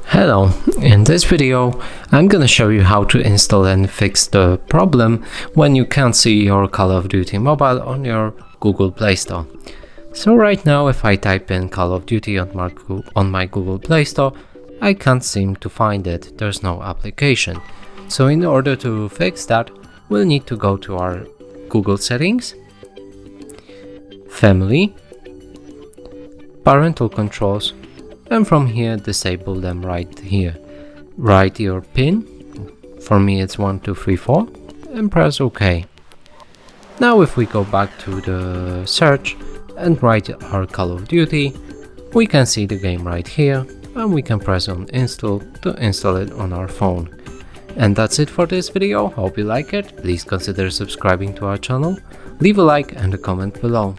Hello, in this video I'm gonna show you how to install and fix the problem when you can't see your Call of Duty Mobile on your Google Play Store. So right now if I type in Call of Duty on my Google Play Store, I can't seem to find it, there's no application. So in order to fix that, we'll need to go to our Google settings, Family, Parental Controls, and from here disable them right here. Write your PIN, for me it's 1234, and press OK. Now if we go back to the search and write our Call of Duty, we can see the game right here, and we can press on install to install it on our phone. And that's it for this video, hope you like it, please consider subscribing to our channel, leave a like and a comment below.